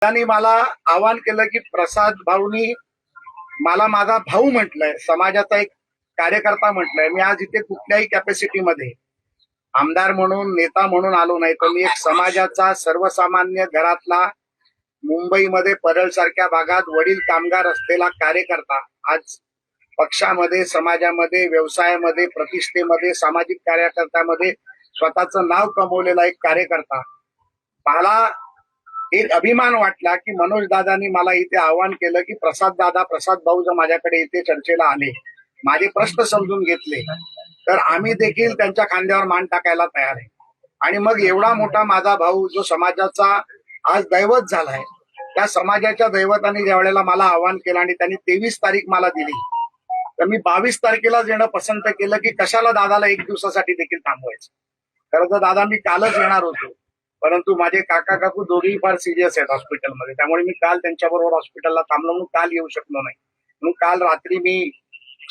त्यांनी मला आवाहन केलं की प्रसाद भाऊनी मला माझा भाऊ म्हटलंय, समाजाचा एक कार्यकर्ता म्हटलंय. मी आज इथे कुठल्याही कॅपॅसिटीमध्ये आमदार म्हणून नेता म्हणून आलो नाही, तर मी एक समाजाचा सर्वसामान्य घरातला मुंबईमध्ये परळ सारख्या भागात वडील कामगार असलेला कार्यकर्ता आज पक्षामध्ये, समाजामध्ये, व्यवसायामध्ये, प्रतिष्ठेमध्ये, सामाजिक कार्यकर्त्यामध्ये स्वतःचं नाव कमवलेला एक कार्यकर्ता. मला एक अभिमान वाटला की मनोज दादांनी मला इथे आवाहन केलं की प्रसाद भाऊ जर माझ्याकडे इथे चर्चेला आले, माझे प्रश्न समजून घेतले, तर आम्ही देखील त्यांच्या खांद्यावर मान टाकायला तयार आहे. आणि मग एवढा मोठा माझा भाऊ जो समाजाचा आज दैवत झालाय, त्या समाजाच्या दैवताने ज्या वेळेला मला आवाहन केलं आणि त्यांनी 23 तारीख मला दिली, तर मी 22 तारखेला येणं पसंत केलं की कशाला दादाला एक दिवसासाठी देखील थांबवायचं. खरं तर दादा मी कालच येणार होतो, परंतु माझे काका काकू दोघेही फार सिरियस आहेत हॉस्पिटलमध्ये, त्यामुळे मी काल त्यांच्याबरोबर हॉस्पिटलला थांबलो, म्हणून काल येऊ शकलो नाही. म्हणून काल रात्री मी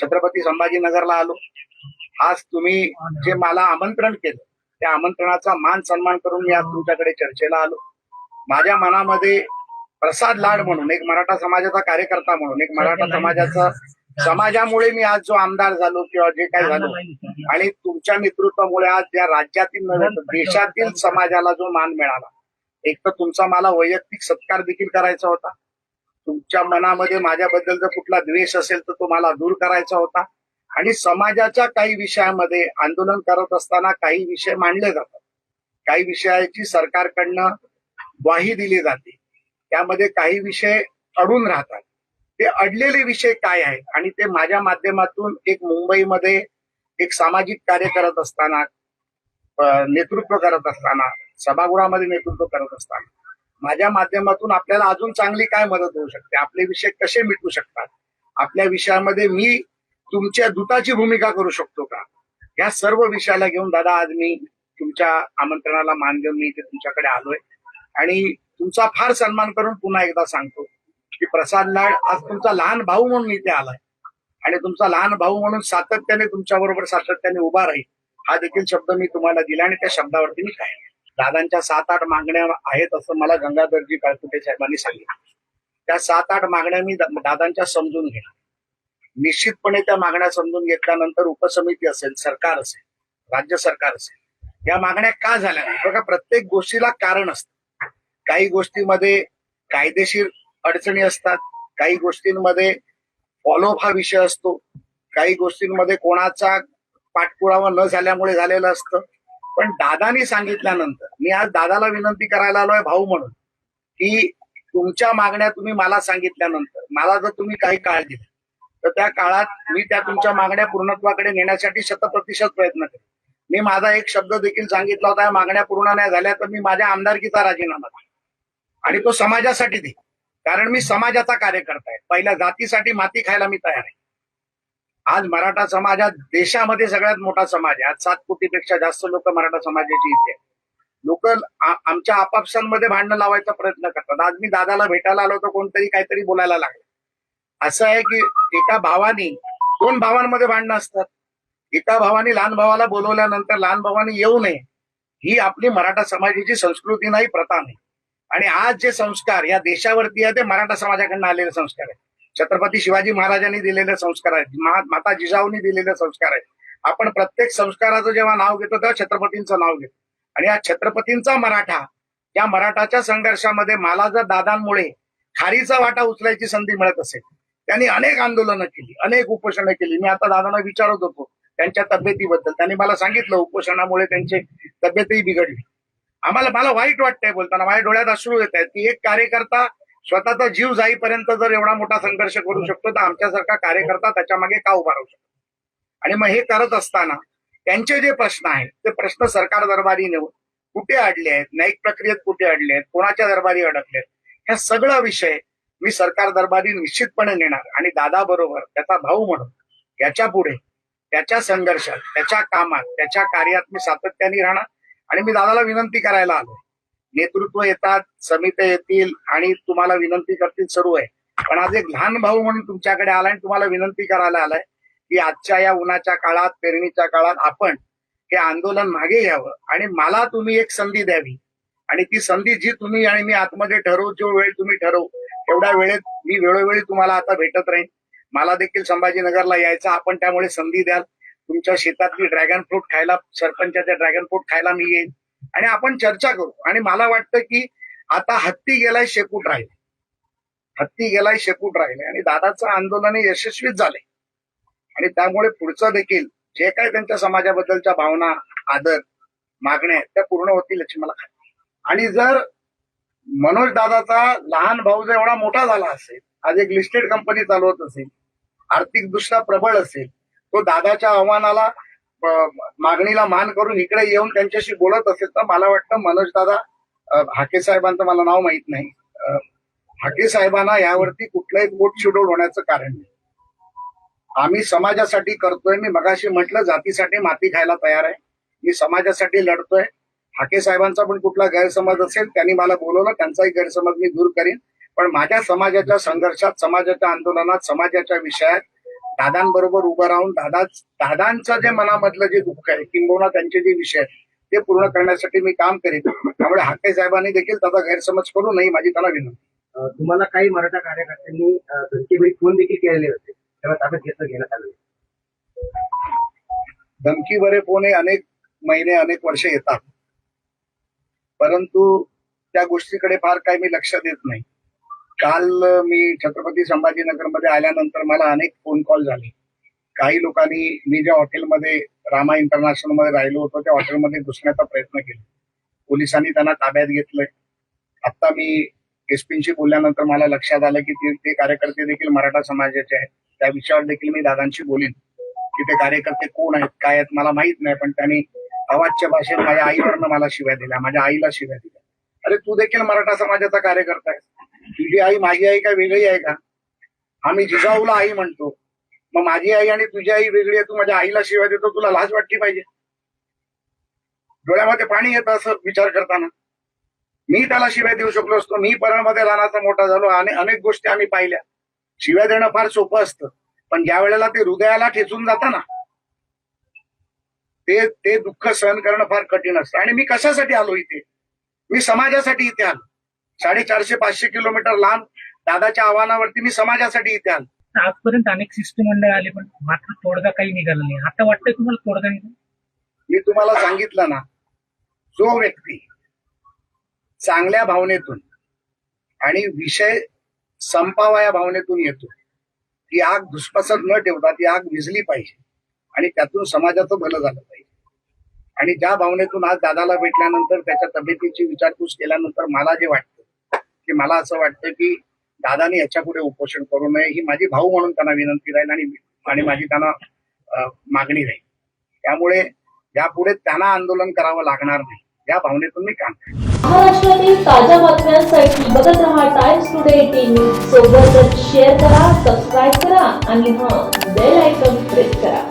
छत्रपती संभाजीनगरला आलो. आज तुम्ही जे मला आमंत्रण केलं त्या आमंत्रणाचा मान सन्मान करून मी आज तुमच्याकडे चर्चेला आलो. माझ्या मनामध्ये प्रसाद लाड म्हणून, एक मराठा समाजाचा कार्यकर्ता म्हणून, एक मराठा समाजाचा समाजामुळे मी आज जो आमदार झालो किंवा जे काही झालो, आणि तुमच्या नेतृत्वामुळे आज या राज्यातील देशातील समाजाला जो मान मिळाला, एक तर तुमचा मला वैयक्तिक सत्कार देखील करायचा होता. तुमच्या मनामध्ये माझ्याबद्दल जर कुठला द्वेष असेल तर तो मला दूर करायचा होता. आणि समाजाच्या काही विषयामध्ये आंदोलन करत असताना काही विषय मांडले जातात, काही विषयाची सरकारकडनं ग्वाही दिली जाते, त्यामध्ये काही विषय अडून राहतात. ते अडलेले विषय काय आहेत आणि ते माझ्या माध्यमातून एक मुंबईमध्ये एक सामाजिक कार्य करत असताना, नेतृत्व करत असताना, सभागृहामध्ये नेतृत्व करत असताना माझ्या माध्यमातून आपल्याला अजून चांगली काय मदत होऊ शकते, आपले विषय कसे मिटू शकतात, आपल्या विषयामध्ये मी तुमच्या दूताची भूमिका करू शकतो का, या सर्व विषयाला घेऊन दादा आज मी तुमच्या आमंत्रणाला मान देऊन मी इथे तुमच्याकडे आलोय. आणि तुमचा फार सन्मान करून पुन्हा एकदा सांगतो की प्रसाद लाड आज तुमचा लहान भाऊ म्हणून इथे आलाय आणि तुमचा लहान भाऊ म्हणून सातत्याने तुमच्या बरोबर सातत्याने उभा राहील, हा देखील शब्द मी तुम्हाला दिला आणि त्या शब्दावरती मी काय दादांच्या 7-8 मागण्या आहेत असं मला गंगाधरजी काळकुटे साहेबांनी सांगितलं. त्या 7-8 मागण्या मी दादांच्या समजून घेणार. निश्चितपणे त्या मागण्या समजून घेतल्यानंतर उपसमिती असेल, सरकार असेल, राज्य सरकार असेल, या मागण्या का झाल्या, बघा प्रत्येक गोष्टीला कारण असतं. काही गोष्टीमध्ये कायदेशीर अडचणी असतात, काही गोष्टींमध्ये फॉलोअप हा विषय असतो, काही गोष्टींमध्ये कोणाचा पाठपुरावा न झाल्यामुळे झालेलं असतं. पण दादानी सांगितल्यानंतर मी आज दादाला विनंती करायला आलोय भाऊ म्हणून की तुमच्या मागण्या तुम्ही मला सांगितल्यानंतर मला जर तुम्ही काही काळ दिला तर त्या काळात मी त्या तुमच्या मागण्या पूर्णत्वाकडे नेण्यासाठी 100% प्रयत्न करेन. मी माझा एक शब्द देखील सांगितला होता, या मागण्या पूर्ण नाही झाल्या तर मी माझ्या आमदारकीचा राजीनामा देईन आणि तो समाजासाठी देईन, कारण मी समाजाचा कार्यकर्ता आहे. पहिल्या जातीसाठी माती खायला मी तयार आहे. आज मराठा समाज हा देशामध्ये सगळ्यात मोठा समाज आहे. आज 7 कोटीपेक्षा जास्त लोक मराठा समाजाची इथे आहेत. लोक आमच्या आपापसांमध्ये भांडणं लावायचा प्रयत्न करतात. आज मी दादाला भेटायला आलो तर कोणतरी काहीतरी बोलायला लागलं. असं आहे की एका भावानी 2 भावांमध्ये भांडणं असतात. एका भावानी लहान भावाला बोलवल्यानंतर लहान भावानी येऊ नये, ही आपली मराठा समाजाची संस्कृती नाही, प्रथा नाही. आणि आज जे संस्कार या देशावरती आहे ते मराठा समाजाकडून आलेले संस्कार आहेत. छत्रपती शिवाजी महाराजांनी दिलेले संस्कार आहेत, माता जिजाऊंनी दिलेले संस्कार आहेत. आपण प्रत्येक संस्काराचं जेव्हा नाव घेतो तेव्हा छत्रपतींचं नाव घेतो. आणि या छत्रपतींचा मराठा, या मराठाच्या संघर्षामध्ये मला जर दादांमुळे खारीचा वाटा उचलायची संधी मिळत असेल, त्यांनी अनेक आंदोलनं केली, अनेक उपोषणं केली. मी आता दादांना विचारत होतो त्यांच्या तब्येतीबद्दल, त्यांनी मला सांगितलं उपोषणामुळे त्यांची तब्येतही बिघडली. मला वाईट वाटतंय बोलताना, माझ्या डोळ्यात अश्रू येत आहेत की एक कार्यकर्ता स्वतःचा जीव जाईपर्यंत जर एवढा मोठा संघर्ष करू शकतो तर आमच्यासारखा कार्यकर्ता त्याच्या मागे का उभा राहू शकतो. आणि मग हे करत असताना त्यांचे जे प्रश्न आहेत ते प्रश्न सरकार दरबारी नेऊन कुठे अडले आहेत, न्यायिक प्रक्रियेत कुठे अडले आहेत, कोणाच्या दरबारी अडकले आहेत, ह्या सगळा विषय मी सरकार दरबारी निश्चितपणे नेणार. आणि दादा बरोबर त्याचा भाऊ म्हणून याच्या पुढे त्याच्या संघर्षात, त्याच्या कामात, त्याच्या कार्यात मी सातत्याने राहणार. आणि मी दादाला विनंती करायला आलोय, नेतृत्व येतात, समित्या येतील आणि तुम्हाला विनंती करतील, सर्व आहे. पण आज एक लहान भाऊ म्हणून तुमच्याकडे आलाय आणि तुम्हाला विनंती करायला आलाय की आजच्या या उन्हाच्या काळात, पेरणीच्या काळात आपण हे आंदोलन मागे घ्यावं आणि मला तुम्ही एक संधी द्यावी. आणि ती संधी जी तुम्ही आणि मी आतमध्ये ठरवू, जो वेळ तुम्ही ठरवू तेवढ्या वेळेत मी वेळोवेळी तुम्हाला आता भेटत राहीन. मला देखील संभाजीनगरला यायचं, आपण त्यामुळे संधी द्याल. तुमच्या शेतातली ड्रॅगन फ्रूट खायला, सरपंचाच्या ड्रॅगन फ्रूट खायला मी येईन आणि आपण चर्चा करू. आणि मला वाटतं की आता हत्ती गेलाय शेपूट राहिले, हत्ती गेलाय शेपूट राहिले आणि दादाचं आंदोलन हे यशस्वीच झाले. आणि त्यामुळे पुढचं देखील जे काही त्यांच्या समाजाबद्दलच्या भावना, आदर, मागण्या आहेत त्या पूर्ण होतील याची मला खात्री. आणि जर मनोज दादाचा लहान भाऊ जर एवढा मोठा झाला असेल, आज एक लिस्टेड कंपनी चालवत असेल, आर्थिक दृष्ट्या प्रबळ असेल, तो दादाच्या आव्हानाला मागणीला मान करून इकडे येऊन त्यांच्याशी बोलत असेल, तर मला वाटतं मनोज दादा, हाके साहेबांचं मला नाव माहित नाही, हाके साहेबांना यावरती कुठलंही पोट शिडोल होण्याचं कारण नाही. आम्ही समाजासाठी करतोय. मी मगाशी म्हटलं जातीसाठी माती खायला तयार आहे. मी समाजासाठी लढतोय. हाके साहेबांचा पण कुठला गैरसमज असेल, त्यांनी मला बोलवलं, त्यांचाही गैरसमज मी दूर करीन. पण माझ्या समाजाच्या संघर्षात, समाजाच्या आंदोलनात, समाजाच्या विषयात दादांबरोबर उभं राहून दादांचं जे मनामधलं जे दुःख आहे, किंबहुना त्यांचे जे विषय आहेत ते पूर्ण करण्यासाठी मी काम करेन. त्यामुळे हाके साहेबांनी देखील त्याचा गैरसमज करू नये माझी त्याला विनंती. तुम्हाला काही मराठा कार्यकर्त्यांनी धमकीभरी फोन देखील केलेले होते, तेव्हा ताब्यात घेण्यात आले. धमकी बरे फोन हे अनेक महिने, अनेक वर्ष येतात, परंतु त्या गोष्टीकडे फार काही मी लक्ष देत नाही. काल मी छत्रपती संभाजीनगरमध्ये आल्यानंतर मला अनेक फोन कॉल झाले. काही लोकांनी, मी ज्या हॉटेलमध्ये रामा इंटरनॅशनल मध्ये राहिलो होतो त्या हॉटेलमध्ये घुसण्याचा प्रयत्न केला. पोलिसांनी त्यांना ताब्यात घेतलंय. आता मी एसपींशी बोलल्यानंतर मला लक्षात आलं की ते कार्यकर्ते देखील मराठा समाजाचे आहेत. त्या विषयावर देखील मी दादांशी बोलीन की ते कार्यकर्ते कोण आहेत, काय आहेत मला माहित नाही. पण त्यांनी अवाच्य भाषेत माझ्या आईवरनं मला शिव्या दिल्या, माझ्या आईला शिव्या दिल्या. अरे तू देखील मराठा समाजाचा कार्यकर्ता आहे, तुझी आई माझी आई काय वेगळी आहे का? आम्ही जिजाऊला आई म्हणतो, मग माझी आई आणि तुझी आई वेगळी आहे, तू माझ्या आईला शिव्या देतो, तुला लाज वाटली पाहिजे. डोळ्यामध्ये पाणी येतं असं विचार करताना. मी त्याला शिव्या देऊ शकलो असतो. मी परळमध्ये लहानाचा मोठा झालो आणि अनेक गोष्टी आम्ही पाहिल्या. शिव्या देणं फार सोपं असतं, पण ज्या वेळेला ते हृदयाला ठेचून जातं ना, ते दुःख सहन करणं फार कठीण असतं. आणि मी कशासाठी आलो इथे? मी समाजासाठी इथे आलो. 450-500 किलोमीटर लांब दादाच्या आव्हानावरती मी समाजासाठी इथे आलो. आजपर्यंत अनेक शिष्टमंडळ आले, पण मात्र तोडगा काही निघाला नाही. आता वाटतंय तुम्हाला तोडगा निघाला? मी तुम्हाला सांगितलं ना, जो व्यक्ती चांगल्या भावनेतून आणि विषय संपावा या भावनेतून येतो, ती आग धुसपसत न ठेवता ती आग विझली पाहिजे आणि त्यातून समाजाचं भलं झालं पाहिजे. आणि ज्या भावनेतून आज दादाला भेटल्यानंतर, त्याच्या तब्येतीची विचारपूस केल्यानंतर मला जे वाटतं की मला असं वाटतं की दादाने याच्या पुढे उपोषण करू नये, ही माझी भाऊ म्हणून त्यांना विनंती राहील आणि माझी त्यांना मागणी राहील. त्यामुळे यापुढे त्यांना आंदोलन करावं लागणार नाही, या भावनेतून मी काम करेन. महाराष्ट्रातील ताज्या बातम्यांसाठी बघत रहा टाइम्स टुडे 18 न्यूज. सोबतच शेअर करा, सबस्क्राईब करा आणि बेल आयकॉन प्रेस करा.